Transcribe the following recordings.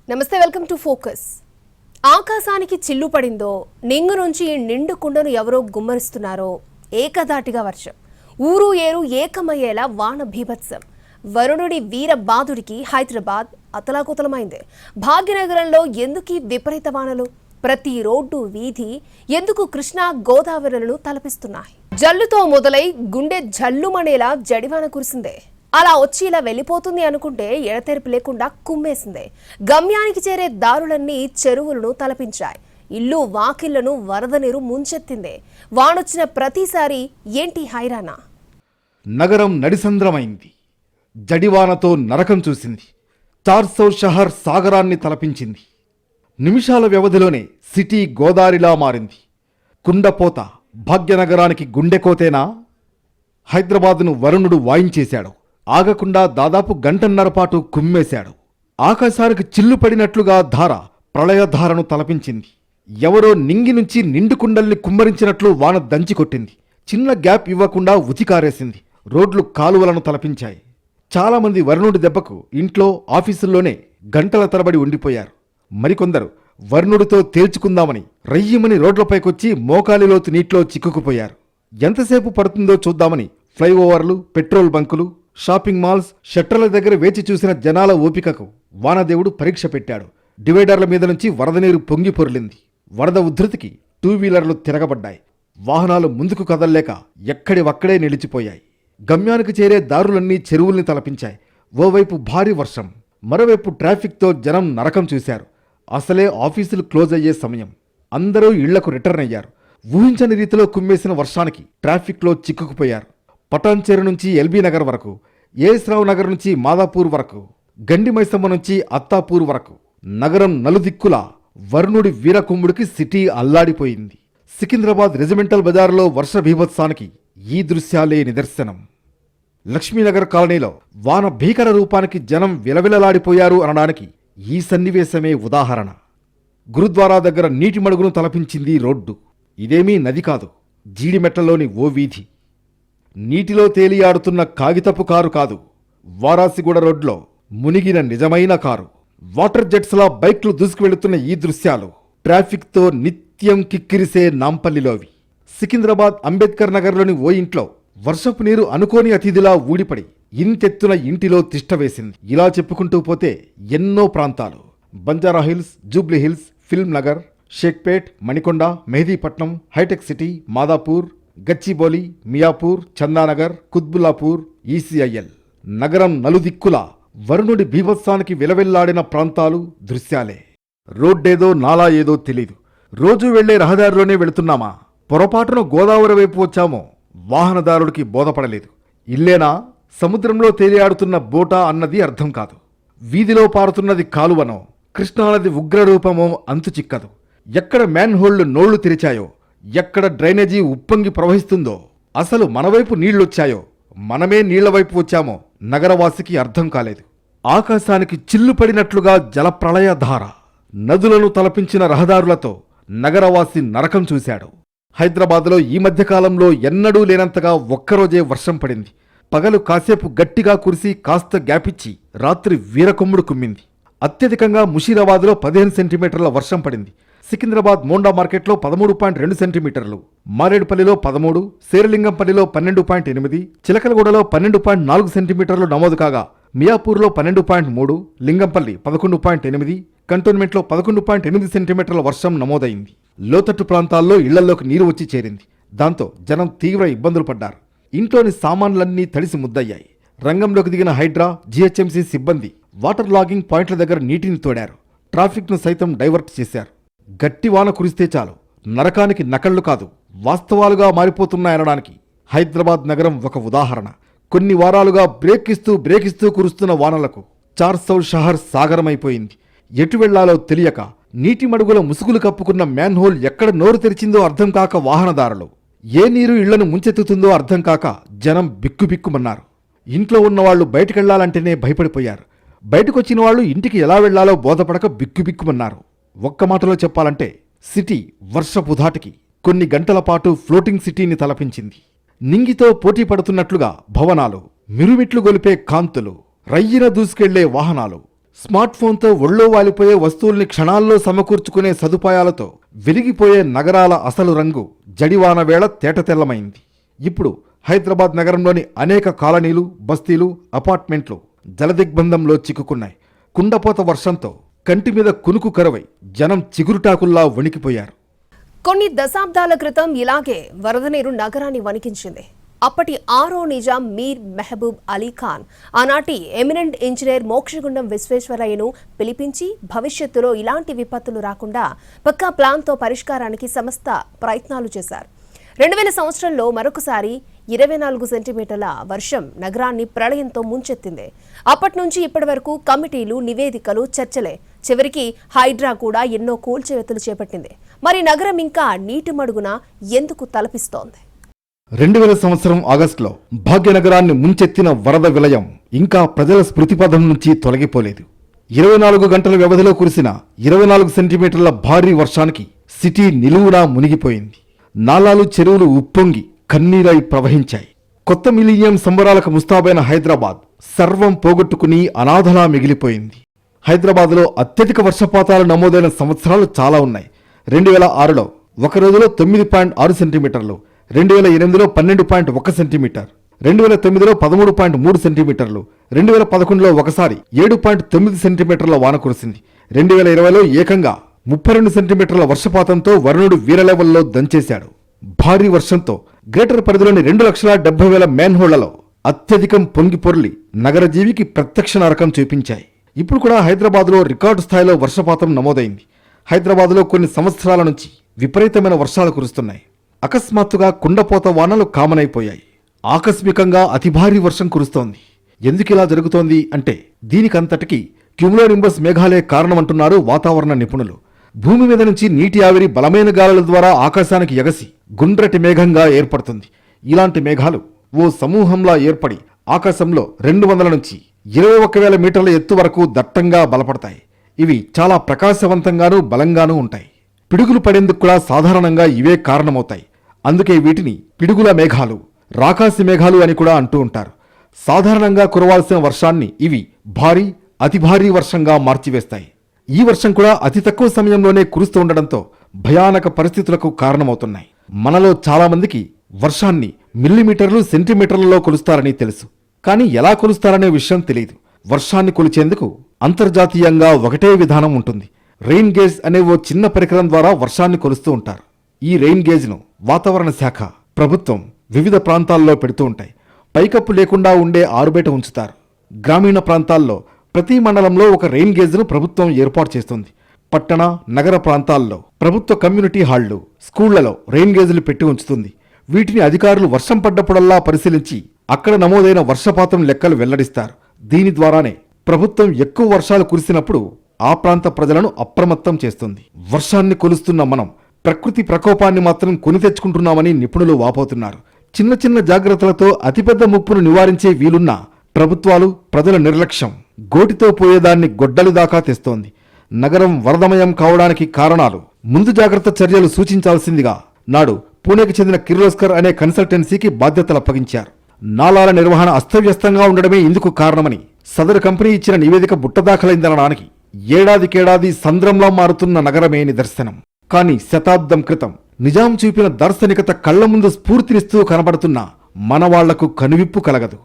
నమస్తే, welcome to focus. ఆకాశానికి చిల్లు పడిందో, నింగు నుంచి నిండు కుండను ఎవరో గుమ్మరిస్తున్నారో, ఏకదాటిగా వర్షం, ఊరు ఏరు ఏకమయ్యేలా వాన బీభత్సం. వరుణుడి వీర బాదుడికి హైదరాబాద్ అతలాకుతలమైంది. భాగ్యనగరంలో ఎందుకీ విపరీత వానలు? ప్రతి రోడ్డు వీధి ఎందుకు కృష్ణా గోదావరులను తలపిస్తున్నాయి? జల్లుతో మొదలై గుండె జల్లుమనేలా జడివాన కురిసిందే. అలా వచ్చి ఇలా వెళ్ళిపోతుంది అనుకుంటే ఎడతెరిపి లేకుండా కుమ్మేసిందే. గమ్యానికి చేరే దారులన్నీ చెరువులను తలపించాయి. ఇల్లు వాకిళ్లను వరద నీరు ముంచెత్తిందే. వానొచ్చిన ప్రతిసారి ఏంటి హైరానా? నగరం నడిసంద్రమైంది. జడివానతో నరకం చూసింది. 400 షహర్ సాగరాన్ని తలపించింది. నిమిషాల వ్యవధిలోనే సిటీ గోదారిలా మారింది. కుండపోత భాగ్యనగరానికి గుండెకోతేనా? హైదరాబాదును వరుణుడు వాయించేశాడు. ఆగకుండా దాదాపు గంటన్నర పాటు కుమ్మేశాడు. ఆకాశానికి చిల్లు పడినట్లుగా ధార ప్రళయధారను తలపించింది. ఎవరో నింగి నుంచి నిండు కుండల్ని కుమ్మరించినట్లు వాన దంచికొట్టింది. చిన్న గ్యాప్ ఇవ్వకుండా ఉతికారేసింది. రోడ్లు కాలువలను తలపించాయి. చాలామంది వరుణుడి దెబ్బకు ఇంట్లో ఆఫీసుల్లోనే గంటల తరబడి ఉండిపోయారు. మరికొందరు వరుణుడితో తేల్చుకుందామని రయ్యమని రోడ్లపైకొచ్చి మోకాలిలోతు నీటిలో చిక్కుకుపోయారు. ఎంతసేపు పడుతుందో చూద్దామని ఫ్లైఓవర్లు, పెట్రోల్ బంకులు, షాపింగ్ మాల్స్, షట్టర్ల దగ్గర వేచి చూసిన జనాల ఓపికకు వానదేవుడు పరీక్ష పెట్టాడు. డివైడర్ల మీద నుంచి వరద నీరు పొంగి పొర్లింది. వరద ఉధృతికి 2 వీలర్లు తిరగబడ్డాయి. వాహనాలు ముందుకు కదల్లేక ఎక్కడివక్కడే నిలిచిపోయాయి. గమ్యానికి చేరే దారులన్నీ చెరువుల్ని తలపించాయి. ఓవైపు భారీ వర్షం, మరోవైపు ట్రాఫిక్తో జనం నరకం చూశారు. అసలే ఆఫీసులు క్లోజ్ అయ్యే సమయం. అందరూ ఇళ్లకు రిటర్న్ అయ్యారు. ఊహించని రీతిలో కుమ్మేసిన వర్షానికి ట్రాఫిక్లో చిక్కుకుపోయారు. పటాన్చేరు నుంచి ఎల్బీ నగర్ వరకు, ఏఎస్ రావు నగర్ నుంచి మాదాపూర్ వరకు, గండి మైసమ్మ నుంచి అత్తాపూర్ వరకు నగరం నలుదిక్కులా వరుణుడి వీరకుమ్ముడికి సిటీ అల్లాడిపోయింది. సికింద్రాబాద్ రెజిమెంటల్ బజారులో వర్ష బీభత్సానికి ఈ దృశ్యాలే నిదర్శనం. లక్ష్మీనగర్ కాలనీలో వాన భీకర రూపానికి జనం విలవిలలాడిపోయారు అనడానికి ఈ సన్నివేశమే ఉదాహరణ. గురుద్వారా దగ్గర నీటి మడుగును తలపించింది రోడ్డు. ఇదేమీ నది కాదు, జీడిమెట్లలోని ఓ వీధి. నీటిలో తేలియాడుతున్న కాగితపు కారు కాదు, వారాసిగూడ రోడ్లో మునిగిన నిజమైన కారు. వాటర్ జెట్స్లా బైక్లు దూసుకువెళుతున్న ఈ దృశ్యాలు ట్రాఫిక్తో నిత్యం కిక్కిరిసే నాంపల్లిలోవి. సికింద్రాబాద్ అంబేద్కర్ నగర్లోని ఓ ఇంట్లో వర్షపు నీరు అనుకోని అతిథిలా ఊడిపడి ఇంతెత్తున ఇంటిలో తిష్టవేసింది. ఇలా చెప్పుకుంటూ పోతే ఎన్నో ప్రాంతాలు, బంజారాహిల్స్, జూబ్లీహిల్స్, ఫిల్మ్ నగర్, షేక్పేట్, మణికొండ, మెహదీపట్నం, హైటెక్ సిటీ, మాదాపూర్, గచ్చిబౌలి, మియాపూర్, చందానగర్, కుత్బుల్లాపూర్, ఈసీఐఎల్. నగరం నలుదిక్కులా వరుణుడి బీభత్సానికి విలవిల్లాడిన ప్రాంతాలు, దృశ్యాలే. రోడ్డేదో నాలా ఏదో తెలీదు. రోజూ వెళ్లే రహదారిలోనే వెళుతున్నామా, పొరపాటున గోదావరి వైపు వచ్చామో వాహనదారుడికి బోధపడలేదు. ఇల్లేనా, సముద్రంలో తేలియాడుతున్న బోటా అన్నది అర్థం కాదు. వీధిలో పారుతున్నది కాలువనో, కృష్ణానది ఉగ్రరూపమో అంతు చిక్కదు. ఎక్కడ మ్యాన్హోళ్లు నోళ్లు తెరిచాయో, ఎక్కడ డ్రైనేజీ ఉప్పొంగి ప్రవహిస్తుందో, అసలు మనవైపు నీళ్లొచ్చాయో, మనమే నీళ్లవైపు వచ్చామో నగరవాసికి అర్థం కాలేదు. ఆకాశానికి చిల్లు పడినట్లుగా జలప్రళయధార, నదులను తలపించిన రహదారులతో నగరవాసి నరకం చూశాడు. హైదరాబాద్లో ఈ మధ్యకాలంలో ఎన్నడూ లేనంతగా ఒక్కరోజే వర్షం పడింది. పగలు కాసేపు గట్టిగా కురిసి కాస్త గ్యాపిచ్చి రాత్రి వీరకొమ్ముడు కుమ్మింది. అత్యధికంగా ముషీరాబాద్లో 15 సెంటీమీటర్ల వర్షం పడింది. సికింద్రాబాద్ మోండా మార్కెట్లో 13.2 సెంటీమీటర్లు, మారేడుపల్లిలో 13, శేరలింగంపల్లిలో 12.8, చిలకలగూడలో 12.4 సెంటీమీటర్లు నమోదు కాగా, మియాపూర్లో 12.3, లింగంపల్లి 11.8, కంటోన్మెంట్లో 11.8 సెంటీమీటర్ల వర్షం నమోదైంది. లోతట్టు ప్రాంతాల్లో ఇళ్లలోకి నీరు వచ్చి చేరింది. దాంతో జనం తీవ్ర ఇబ్బందులు పడ్డారు. ఇంట్లోని సామాన్లన్నీ తడిసి ముద్దయ్యాయి. రంగంలోకి దిగిన హైడ్రా, జీహెచ్ఎంసీ సిబ్బంది వాటర్ లాగింగ్ పాయింట్ల దగ్గర నీటిని తోడారు. ట్రాఫిక్ను సైతం డైవర్ట్ చేశారు. గట్టి వాన కురిస్తే చాలు నరకానికి నకళ్లు కాదు, వాస్తవాలుగా మారిపోతున్నాయనడానికి హైదరాబాద్ నగరం ఒక ఉదాహరణ. కొన్ని వారాలుగా బ్రేకిస్తూ కురుస్తున్న వానలకు 400 షహర్ సాగరమైపోయింది. ఎటు వెళ్లాలో తెలియక నీటి మడుగుల ముసుగులు కప్పుకున్న మ్యాన్హోల్ ఎక్కడ నోరు తెరిచిందో అర్థం కాక వాహనదారులు, ఏ నీరు ఇళ్లను ముంచెత్తుతుందో అర్థం కాక జనం బిక్కుబిక్కుమన్నారు. ఇంట్లో ఉన్నవాళ్లు బయటకెళ్లాలంటేనే భయపడిపోయారు. బయటకొచ్చిన వాళ్లు ఇంటికి ఎలా వెళ్లాలో బోధపడక బిక్కుబిక్కుమన్నారు. ఒక్క మాటలో చెప్పాలంటే సిటీ వర్షపు ధాటికి కొన్ని గంటల పాటు ఫ్లోటింగ్ సిటీని తలపించింది. నింగితో పోటీ పడుతున్నట్లుగా భవనాలు, మిరుమిట్లు గొలిపే కాంతులు, రయ్యిన దూసుకెళ్లే వాహనాలు, స్మార్ట్ ఫోన్తో ఒళ్ళో వాలిపోయే వస్తువుల్ని క్షణాల్లో సమకూర్చుకునే సదుపాయాలతో వెలిగిపోయే నగరాల అసలు రంగు జడివాన వేళ తేటతెల్లమైంది. ఇప్పుడు హైదరాబాద్ నగరంలోని అనేక కాలనీలు, బస్తీలు, అపార్ట్మెంట్లు జలదిగ్బంధంలో చిక్కుకున్నాయి. కుండపోత వర్షంతో కంటి మీద కునుకు కరువై జనం చిగురుటాకుల్లా వణికిపోయారు. కొన్ని దశాబ్దాల క్రితం ఇలాగే వరద నీరు నగరాన్ని వణికించింది. అప్పటి ఆరో నిజాం మీర్ మెహబూబ్ అలీ ఖాన్ ఆనాటి ఎమినెంట్ ఇంజనీర్ మోక్షగుండం విశ్వేశ్వరయ్యను పిలిపించి భవిష్యత్తులో ఇలాంటి విపత్తులు రాకుండా పక్కా ప్లాన్తో పరిష్కారానికి సమస్త ప్రయత్నాలు చేశారు. 2000 సంవత్సరంలో మరొకసారి 24 సెంటీమీటర్ల వర్షం నగరాన్ని ప్రళయంతో ముంచెత్తింది. అప్పటి నుంచి ఇప్పటి వరకు కమిటీలు, నివేదికలు, చర్చలే. చివరికి హైడ్రా కూడా ఎన్నో కూల్చివేతలు చేపట్టింది. మరి నగరం ఇంకా నీటి మడుగున ఎందుకు తలపిస్తోంది? 2000 సంవత్సరం ఆగస్టులో భాగ్యనగరాన్ని ముంచెత్తిన వరద విలయం ఇంకా ప్రజల స్మృతిపథం నుంచి తొలగిపోలేదు. 24 గంటల వ్యవధిలో కురిసిన 24 సెంటీమీటర్ల భారీ వర్షానికి సిటీ నిలువునా మునిగిపోయింది. నాలాలు, చెరువులు ఉప్పొంగి కన్నీరై ప్రవహించాయి. కొత్త మిలీనియం సంబరాలకు ముస్తాబైన హైదరాబాద్ సర్వం పోగొట్టుకుని అనాథలా మిగిలిపోయింది. హైదరాబాద్లో అత్యధిక వర్షపాతాలు నమోదైన సంవత్సరాలు చాలా ఉన్నాయి. 2006లో ఒక రోజులో 9.6 సెంటీమీటర్లు, 2008లో 12.1 సెంటీమీటర్, 2009లో 13.3 సెంటీమీటర్లు, 2011లో ఒకసారి 7.9 సెంటీమీటర్ల వాన కురిసింది. 2020లో ఏకంగా 32 సెంటీమీటర్ల వర్షపాతంతో వరుణుడు వీరలెవల్లో దంచేశాడు. భారీ వర్షంతో గ్రేటర్ పరిధిలోని 2,70,000 మ్యాన్హోళ్లలో అత్యధికం పొంగి పొర్లి నగర జీవికి ప్రత్యక్ష నరకం చూపించాయి. ఇప్పుడు కూడా హైదరాబాద్లో రికార్డు స్థాయిలో వర్షపాతం నమోదైంది. హైదరాబాద్లో కొన్ని సంవత్సరాల నుంచి విపరీతమైన వర్షాలు కురుస్తున్నాయి. అకస్మాత్తుగా కుండపోత వానలు కామనైపోయాయి. ఆకస్మికంగా అతి భారీ వర్షం కురుస్తోంది. ఎందుకిలా జరుగుతోంది అంటే దీనికంతటికీ క్యూములోనింబస్ మేఘాలే కారణమంటున్నారు వాతావరణ నిపుణులు. భూమి మీద నుంచి నీటి ఆవిరి బలమైన గాలుల ద్వారా ఆకాశానికి ఎగసి గుండ్రటి మేఘంగా ఏర్పడుతుంది. ఇలాంటి మేఘాలు ఓ సమూహంలా ఏర్పడి ఆకాశంలో 200 నుంచి 21,000 మీటర్ల ఎత్తు వరకు దట్టంగా బలపడతాయి. ఇవి చాలా ప్రకాశవంతంగానూ బలంగానూ ఉంటాయి. పిడుగులు పడేందుకు కూడా సాధారణంగా ఇవే కారణమవుతాయి. అందుకే వీటిని పిడుగుల మేఘాలు, రాకాసి మేఘాలు అని కూడా అంటూ ఉంటారు. సాధారణంగా కురవాల్సిన వర్షాన్ని ఇవి భారీ, అతి భారీ వర్షంగా మార్చివేస్తాయి. ఈ వర్షం కూడా అతి తక్కువ సమయంలోనే కురుస్తూ ఉండడంతో భయానక పరిస్థితులకు కారణమవుతున్నాయి. మనలో చాలా మందికి వర్షాన్ని మిల్లీమీటర్లు, సెంటీమీటర్లలో కొలుస్తారని తెలుసు. కానీ ఎలా కొలుస్తారనే విషయం తెలియదు. వర్షాన్ని కొలిచేందుకు అంతర్జాతీయంగా ఒకటే విధానం ఉంటుంది. రెయిన్ గేజ్ అనే ఓ చిన్న పరికరం ద్వారా వర్షాన్ని కొలుస్తూ ఉంటారు. ఈ రెయిన్ గేజ్ను వాతావరణ శాఖ, ప్రభుత్వం వివిధ ప్రాంతాల్లో పెడుతూ ఉంటాయి. పైకప్పు లేకుండా ఉండే ఆరుబయట ఉంచుతారు. గ్రామీణ ప్రాంతాల్లో ప్రతి మండలంలో ఒక రెయిన్ గేజ్ను ప్రభుత్వం ఏర్పాటు చేస్తుంది. పట్టణ, నగర ప్రాంతాల్లో ప్రభుత్వ కమ్యూనిటీ హాళ్లు, స్కూళ్లలో రెయిన్ గేజ్లు పెట్టి ఉంచుతుంది. వీటిని అధికారులు వర్షం పడ్డప్పుడల్లా పరిశీలించి అక్కడ నమోదైన వర్షపాతం లెక్కలు వెల్లడిస్తారు. దీని ద్వారానే ప్రభుత్వం ఎక్కువ వర్షాలు కురిసినప్పుడు ఆ ప్రాంత ప్రజలను అప్రమత్తం చేస్తుంది. వర్షాన్ని కొలుస్తున్న మనం ప్రకృతి ప్రకోపాన్ని మాత్రం కొని తెచ్చుకుంటున్నామని నిపుణులు వాపోతున్నారు. చిన్న చిన్న జాగ్రత్తలతో అతిపెద్ద ముప్పును నివారించే వీలున్న ప్రభుత్వాలు, ప్రజల నిర్లక్ష్యం గోటితో పోయేదాన్ని గొడ్డలి దాకా తెస్తోంది. నగరం వరదమయం కావడానికి కారణాలు, ముందు జాగ్రత్త చర్యలు సూచించాల్సిందిగా నాడు పూణేకి చెందిన కిర్లోస్కర్ అనే కన్సల్టెన్సీకి బాధ్యతలు అప్పగించారు. నాలాల నిర్వహణ అస్తవ్యస్తంగా ఉండడమే ఇందుకు కారణమని సదరు కంపెనీ ఇచ్చిన నివేదిక బుట్టదాఖలైందనడానికి ఏడాదికేడాది సంద్రంలా మారుతున్న నగరమే నిదర్శనం. కానీ శతాబ్దం క్రితం నిజాం చూపిన దార్శనికత కళ్ల ముందు స్ఫూర్తినిస్తూ కనబడుతున్న మనవాళ్లకు కనువిప్పు కలగదు.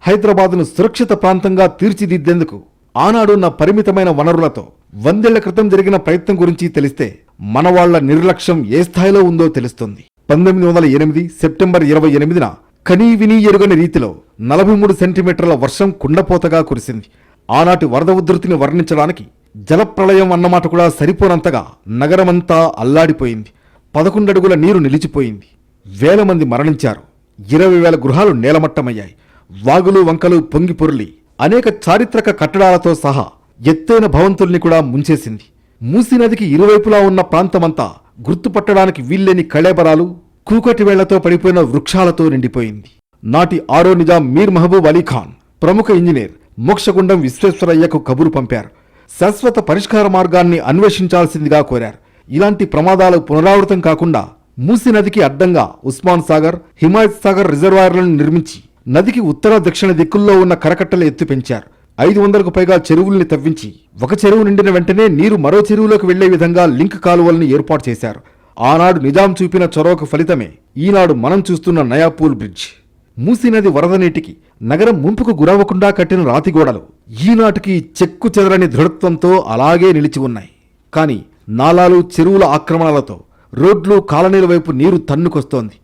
హైదరాబాదును సురక్షిత ప్రాంతంగా తీర్చిదిద్దేందుకు ఆనాడున్న పరిమితమైన వనరులతో 100 ఏళ్ల క్రితం జరిగిన ప్రయత్నం గురించి తెలిస్తే మనవాళ్ల నిర్లక్ష్యం ఏ స్థాయిలో ఉందో తెలుస్తుంది. 1908 సెప్టెంబర్ 28న కనీ వినీ ఎరుగని రీతిలో 43 సెంటీమీటర్ల వర్షం కుండపోతగా కురిసింది. ఆనాటి వరద ఉధృతిని వర్ణించడానికి జలప్రళయం అన్నమాట కూడా సరిపోనంతగా నగరమంతా అల్లాడిపోయింది. 11 అడుగుల నీరు నిలిచిపోయింది. వేల మంది మరణించారు. 20,000 గృహాలు నేలమట్టమయ్యాయి. వాగులు, వంకలు పొంగి పొర్లి అనేక చారిత్రక కట్టడాలతో సహా ఎత్తైన భవంతుల్ని కూడా ముంచేసింది. మూసీ నదికి ఇరువైపులా ఉన్న ప్రాంతమంతా గుర్తుపట్టడానికి వీల్లేని కళేబరాలు, కూకటి వేళ్లతో పడిపోయిన వృక్షాలతో నిండిపోయింది. నాటి ఆరో నిజాం మీర్ మహబూబ్ అలీ ఖాన్ ప్రముఖ ఇంజనీర్ మోక్షగుండం విశ్వేశ్వరయ్యకు కబురు పంపారు. శాశ్వత పరిష్కార మార్గాన్ని అన్వేషించాల్సిందిగా కోరారు. ఇలాంటి ప్రమాదాలు పునరావృతం కాకుండా మూసీ నదికి అడ్డంగా ఉస్మాన్ సాగర్, హిమాయత్ సాగర్ రిజర్వాయర్లను నిర్మించి నదికి ఉత్తర, దక్షిణ దిక్కుల్లో ఉన్న కరకట్టలు ఎత్తు పెంచారు. 500కు పైగా చెరువుల్ని తవ్వించి ఒక చెరువు నిండిన వెంటనే నీరు మరో చెరువులోకి వెళ్లే విధంగా లింక్ కాలువల్ని ఏర్పాటు చేశారు. ఆనాడు నిజాం చూపిన చొరవకు ఫలితమే ఈనాడు మనం చూస్తున్న నయాపూల్ బ్రిడ్జ్. మూసీ నది వరద నీటికి నగరం ముంపుకు గురవ్వకుండా కట్టిన రాతిగోడలు ఈనాటికి చెక్కు చెదరని దృఢత్వంతో అలాగే నిలిచి ఉన్నాయి. కానీ నాలాలు, చెరువుల ఆక్రమణలతో రోడ్లు, కాలనీల వైపు నీరు తన్నుకొస్తోంది.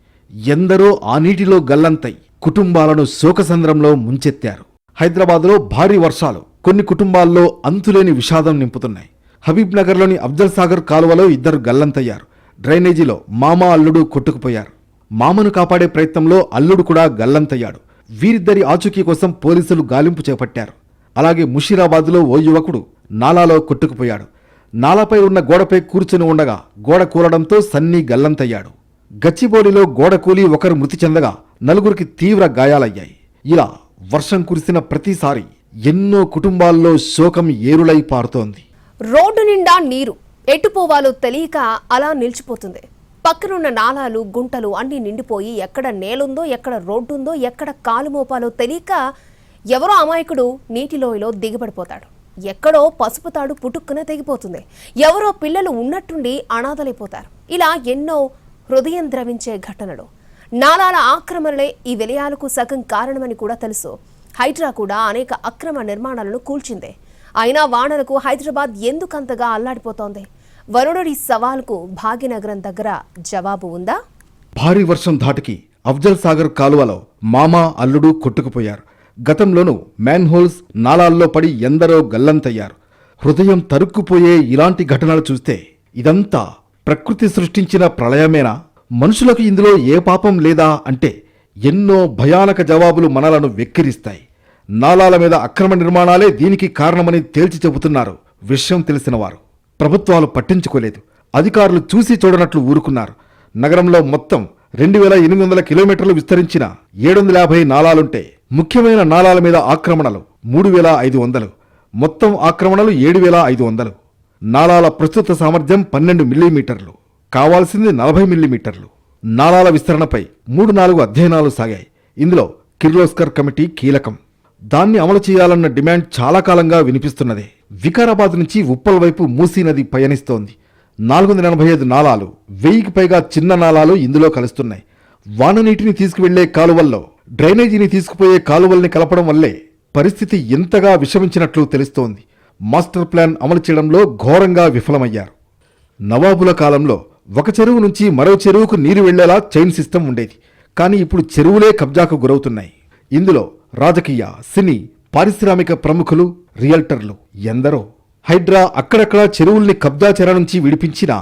ఎందరో ఆ నీటిలో గల్లంతై కుటుంబాలను శోకసంద్రంలో ముంచెత్తారు. హైదరాబాద్లో భారీ వర్షాలు కొన్ని కుటుంబాల్లో అంతులేని విషాదం నింపుతున్నాయి. హబీబ్ నగర్లోని అఫ్జల్ సాగర్ కాలువలో 2 గల్లంతయ్యారు. డ్రైనేజీలో మామ, అల్లుడు కొట్టుకుపోయారు. మామను కాపాడే ప్రయత్నంలో అల్లుడు కూడా గల్లంతయ్యాడు. వీరిద్దరి ఆచూకీ కోసం పోలీసులు గాలింపు చేపట్టారు. అలాగే ముషీరాబాద్లో ఓ యువకుడు నాలాలో కొట్టుకుపోయాడు. నాలాపై ఉన్న గోడపై కూర్చుని ఉండగా గోడ కూలడంతో సన్నీ గల్లంతయ్యాడు. గచ్చిబౌలిలో గోడ కూలి ఒకరు మృతి చెందగా 4గురికి తీవ్ర గాయాలయ్యాయి. ఇలా వర్షం కురిసిన ప్రతిసారి ఎన్నో కుటుంబాల్లో శోకం ఏరులై పారుతోంది. రోడ్డు నిండా నీరు ఎటుపోవాలో తెలియక అలా నిలిచిపోతుంది. పక్కనున్న నాలాలు, గుంటలు అన్నీ నిండిపోయి ఎక్కడ నేలుందో, ఎక్కడ రోడ్డుందో, ఎక్కడ కాలు మోపాలో తెలియక ఎవరో అమాయకుడు నీటిలోయలో దిగబడిపోతాడు. ఎక్కడో పసుపు తాడు పుట్టుక్కున తెగిపోతుంది. ఎవరో పిల్లలు ఉన్నట్టుండి అనాథలైపోతారు. ఇలా ఎన్నో హృదయం ద్రవించే ఘటనలు. నాలాల ఆక్రమణలే ఈ విలయాలకు సగం కారణమని కూడా తెలుసు. హైడ్రా కూడా అనేక అక్రమ నిర్మాణాలను కూల్చిందే. అయినా వానలకు హైదరాబాద్ ఎందుకంతగా అల్లాడిపోతోంది? వరుణుడి సవాల్కు భాగ్యనగరం దగ్గర జవాబు ఉందా? భారీ వర్షం ధాటికి అఫ్జల్ సాగర్ కాలువలో మామ, అల్లుడు కొట్టుకుపోయారు. గతంలోనూ మ్యాన్హోల్స్, నాలాల్లో పడి ఎందరో గల్లంతయ్యారు. హృదయం తరుక్కుపోయే ఇలాంటి ఘటనలు చూస్తే ఇదంతా ప్రకృతి సృష్టించిన ప్రళయమేనా? మనుషులకు ఇందులో ఏ పాపం లేదా అంటే ఎన్నో భయానక జవాబులు మనలను వెక్కిరిస్తాయి. నాలాల మీద అక్రమ నిర్మాణాలే దీనికి కారణమని తేల్చి చెబుతున్నారు విషయం తెలిసినవారు. ప్రభుత్వాలు పట్టించుకోలేదు. అధికారులు చూసి చూడనట్లు ఊరుకున్నారు. నగరంలో మొత్తం 2800 కిలోమీటర్లు విస్తరించిన 750 నాలాలుంటే ముఖ్యమైన నాలాల మీద ఆక్రమణలు 3500. మొత్తం ఆక్రమణలు 7500. నాలాల ప్రస్తుత సామర్థ్యం 12 మిల్లీమీటర్లు, కావాల్సింది 40 మిల్లీమీటర్లు. నాలాల విస్తరణపై 3-4 అధ్యయనాలు సాగాయి. ఇందులో కిర్లోస్కర్ కమిటీ కీలకం. దాన్ని అమలు చేయాలన్న డిమాండ్ చాలా కాలంగా వినిపిస్తున్నదే. వికారాబాద్ నుంచి ఉప్పల్ వైపు మూసీ నది పయనిస్తోంది. 485 నాలాలు, 1000కి పైగా చిన్న నాలాలు ఇందులో కలుస్తున్నాయి. వాన నీటిని తీసుకువెళ్లే కాలువల్లో డ్రైనేజీని తీసుకుపోయే కాలువల్ని కలపడం వల్లే పరిస్థితి ఎంతగా విషమించినట్లు తెలుస్తోంది. మాస్టర్ ప్లాన్ అమలు చేయడంలో ఘోరంగా విఫలమయ్యారు. నవాబుల కాలంలో ఒక చెరువు నుంచి మరో చెరువుకు నీరు వెళ్లేలా చైన్ సిస్టమ్ ఉండేది. కానీ ఇప్పుడు చెరువులే కబ్జాకు గురవుతున్నాయి. ఇందులో రాజకీయ, సినీ, పారిశ్రామిక ప్రముఖులు, రియల్టర్లు ఎందరో. హైడ్రా అక్కడక్కడ చెరువుల్ని కబ్జా చెర నుంచి విడిపించినా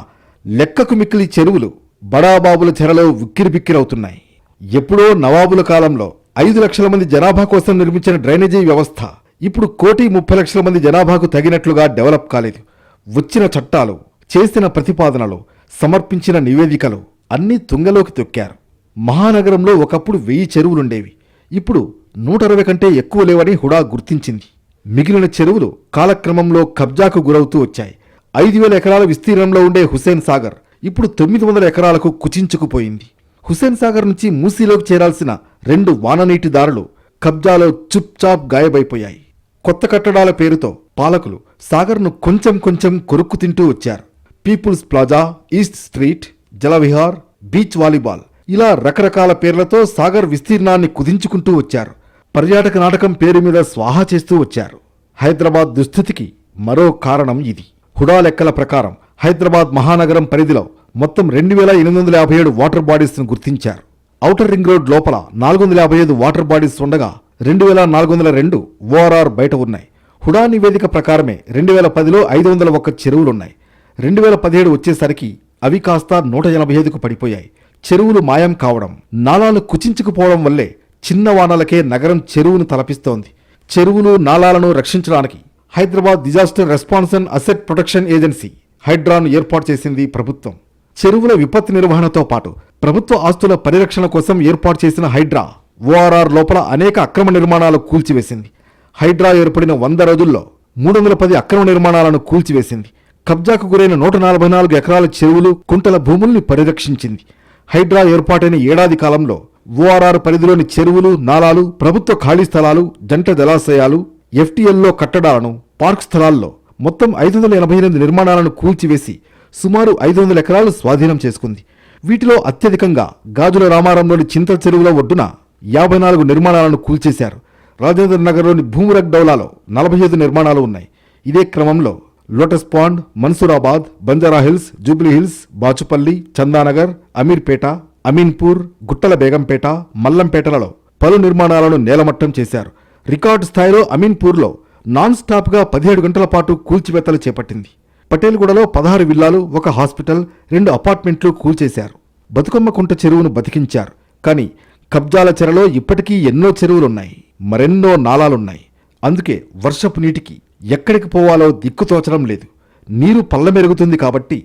లెక్కకు మిక్కిలి చెరువులు బడాబాబుల చెరలో ఉక్కిరిబిక్కిరవుతున్నాయి. ఎప్పుడో నవాబుల కాలంలో 5 లక్షల మంది జనాభా కోసం నిర్మించిన డ్రైనేజీ వ్యవస్థ ఇప్పుడు 1,30,00,000 మంది జనాభాకు తగినట్లుగా డెవలప్ కాలేదు. వచ్చిన చట్టాలు, చేసిన ప్రతిపాదనలు, సమర్పించిన నివేదికలు అన్నీ తుంగలోకి తొక్కారు. మహానగరంలో ఒకప్పుడు 1000 చెరువులుండేవి. ఇప్పుడు 160 కంటే ఎక్కువ లేవని హుడా గుర్తించింది. మిగిలిన చెరువులు కాలక్రమంలో కబ్జాకు గురవుతూ వచ్చాయి. 5,000 ఎకరాల విస్తీర్ణంలో ఉండే హుస్సేన్ సాగర్ ఇప్పుడు 900 ఎకరాలకు కుచించుకుపోయింది. హుస్సేన్ సాగర్ నుంచి మూసీలోకి చేరాల్సిన 2 వాననీటి దారులు కబ్జాలో చుప్చాప్ గాయబైపోయాయి. కొత్త కట్టడాల పేరుతో పాలకులు సాగర్ను కొంచెం కొంచెం కొరుక్కు తింటూ వచ్చారు. పీపుల్స్ ప్లాజా, ఈస్ట్ స్ట్రీట్, జలవిహార్, బీచ్ వాలీబాల్ ఇలా రకరకాల పేర్లతో సాగర్ విస్తీర్ణాన్ని కుదించుకుంటూ వచ్చారు. పర్యాటక నాటకం పేరు మీద స్వాహా చేస్తూ వచ్చారు. హైదరాబాద్ దుస్థితికి మరో కారణం ఇది. హుడా లెక్కల ప్రకారం హైదరాబాద్ మహానగరం పరిధిలో మొత్తం 2857 వాటర్ బాడీస్ను గుర్తించారు. ఔటర్ రింగ్ రోడ్ లోపల 455 వాటర్ బాడీస్ ఉండగా 2402 ఓఆర్ఆర్ బయట ఉన్నాయి. హుడా నివేదిక ప్రకారమే 2010లో 501 చెరువులున్నాయి. 2017 వచ్చేసరికి అవి కాస్త 185కు పడిపోయాయి. చెరువులు మాయం కావడం, నాలాలు కుచించుకుపోవడం వల్లే చిన్న వానలకే నగరం చెరువును తలపిస్తోంది. చెరువులు, నాలాలను రక్షించడానికి Hyderabad disaster response and asset protection agency హైడ్రాను ఏర్పాటు చేసింది ప్రభుత్వం. చెరువుల విపత్తు నిర్వహణతో పాటు ప్రభుత్వ ఆస్తుల పరిరక్షణ కోసం ఏర్పాటు చేసిన హైడ్రా ఓఆర్ఆర్ లోపల అనేక అక్రమ నిర్మాణాలు కూల్చివేసింది. హైడ్రా ఏర్పడిన 100 రోజుల్లో 310 అక్రమ నిర్మాణాలను కూల్చివేసింది. కబ్జాకు గురైన 144 ఎకరాల చెరువులు, కుంటల భూముల్ని పరిరక్షించింది. హైడ్రా ఏర్పాటైన ఏడాది కాలంలో ఓఆర్ఆర్ పరిధిలోని చెరువులు, నాలాలు, ప్రభుత్వ ఖాళీ స్థలాలు, జంట జలాశయాలు, ఎఫ్టీఎల్లో కట్టడాలను, పార్క్ స్థలాల్లో మొత్తం 588 నిర్మాణాలను కూల్చివేసి సుమారు 500 ఎకరాలు స్వాధీనం చేసుకుంది. వీటిలో అత్యధికంగా గాజుల రామారంలోని చింతల చెరువుల ఒడ్డున 54 నిర్మాణాలను కూల్చేశారు. రాజేంద్ర నగర్లోని భూమురగ్ డౌలాలో 45 నిర్మాణాలు ఉన్నాయి. ఇదే క్రమంలో లోటస్ పాండ్, మన్సూరాబాద్, బంజారా హిల్స్, జూబ్లీ హిల్స్, బాచుపల్లి, చందానగర్, అమీర్పేట, అమీన్పూర్, గుట్టల బేగంపేట, మల్లంపేటలలో పలు నిర్మాణాలను నేలమట్టం చేశారు. రికార్డు స్థాయిలో అమీన్పూర్లో నాన్ స్టాప్గా 17 గంటల పాటు కూల్చివేతలు చేపట్టింది. పటేల్గూడలో 16 విల్లాలు, 1 హాస్పిటల్, 2 అపార్ట్మెంట్లు కూల్చేశారు. బతుకమ్మ కుంట చెరువును బతికించారు. కానీ కబ్జాల చెరలో ఇప్పటికీ ఎన్నో చెరువులున్నాయి, మరెన్నో నాలాలున్నాయి. అందుకే వర్షపు నీటికి ఎక్కడికి పోవాలో దిక్కుతోచడం లేదు. నీరు పల్లమెరుగుతుంది కాబట్టి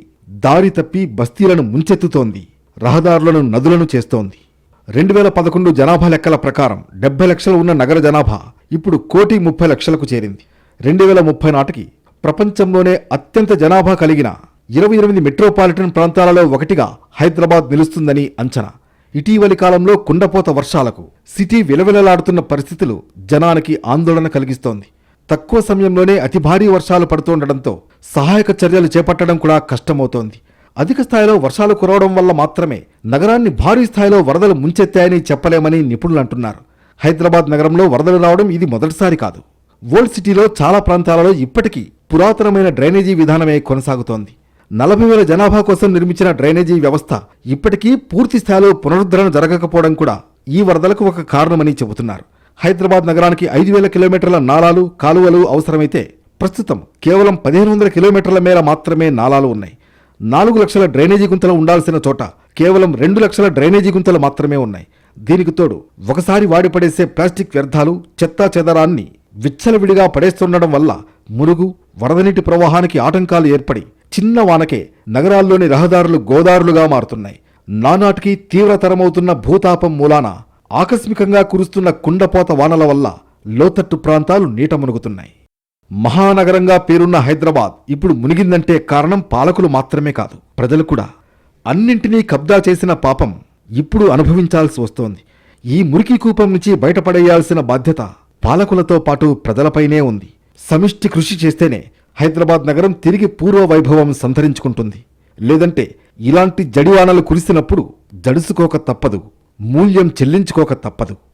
దారి తప్పి బస్తీలను ముంచెత్తుతోంది, రహదారులను నదులను చేస్తోంది. 2011 జనాభా లెక్కల ప్రకారం 70 లక్షలు ఉన్న నగర జనాభా ఇప్పుడు 1,30,00,000కు చేరింది. 2030 నాటికి ప్రపంచంలోనే అత్యంత జనాభా కలిగిన 28 మెట్రోపాలిటన్ ప్రాంతాలలో ఒకటిగా హైదరాబాద్ నిలుస్తుందని అంచనా. ఇటీవలి కాలంలో కుండపోత వర్షాలకు సిటీ విలవిలలాడుతున్న పరిస్థితులు జనానికి ఆందోళన కలిగిస్తోంది. తక్కువ సమయంలోనే అతి భారీ వర్షాలు పడుతుండటంతో సహాయక చర్యలు చేపట్టడం కూడా కష్టమవుతోంది. అధిక స్థాయిలో వర్షాలు కురవడం వల్ల మాత్రమే నగరాన్ని భారీ స్థాయిలో వరదలు ముంచెత్తాయని చెప్పలేమని నిపుణులు అంటున్నారు. హైదరాబాద్ నగరంలో వరదలు రావడం ఇది మొదటిసారి కాదు. ఓల్డ్ సిటీలో చాలా ప్రాంతాలలో ఇప్పటికీ పురాతనమైన డ్రైనేజీ విధానమే కొనసాగుతోంది. 40,000 జనాభా కోసం నిర్మించిన డ్రైనేజీ వ్యవస్థ ఇప్పటికీ పూర్తి స్థాయిలో పునరుద్ధరణ జరగకపోవడం కూడా ఈ వరదలకు ఒక కారణమని చెబుతున్నారు. హైదరాబాద్ నగరానికి 5,000 కిలోమీటర్ల నాలాలు, కాలువలు అవసరమైతే ప్రస్తుతం కేవలం 1,500 కిలోమీటర్ల మేర మాత్రమే నాలాలు ఉన్నాయి. 4 లక్షల డ్రైనేజీ గుంతలు ఉండాల్సిన చోట కేవలం 2 లక్షల డ్రైనేజీ గుంతలు మాత్రమే ఉన్నాయి. దీనికి తోడు ఒకసారి వాడిపడేసే ప్లాస్టిక్ వ్యర్థాలు, చెత్తా చెదరాన్ని విచ్చలవిడిగా పడేస్తుండడం వల్ల మురుగు, వరద నీటి ప్రవాహానికి ఆటంకాలు ఏర్పడి చిన్న వానకే నగరాల్లోని రహదారులు గోదారులుగా మారుతున్నాయి. నానాటికి తీవ్రతరమవుతున్న భూతాపం మూలాన ఆకస్మికంగా కురుస్తున్న కుండపోత వానల వల్ల లోతట్టు ప్రాంతాలు నీట మునుగుతున్నాయి. మహానగరంగా పేరున్న హైదరాబాద్ ఇప్పుడు మునిగిందంటే కారణం పాలకులు మాత్రమే కాదు, ప్రజలు కూడా. అన్నింటినీ కబ్జా చేసిన పాపం ఇప్పుడు అనుభవించాల్సి వస్తోంది. ఈ మురికి కూపం నుంచి బయటపడేయాల్సిన బాధ్యత పాలకులతో పాటు ప్రజలపైనే ఉంది. సమిష్టి కృషి చేస్తేనే హైదరాబాద్ నగరం తిరిగి పూర్వ వైభవం సంతరించుకుంటుంది. లేదంటే ఇలాంటి జడివానలు కురిసినప్పుడు జడుసుకోక తప్పదు, మూల్యం చెల్లించుకోక తప్పదు.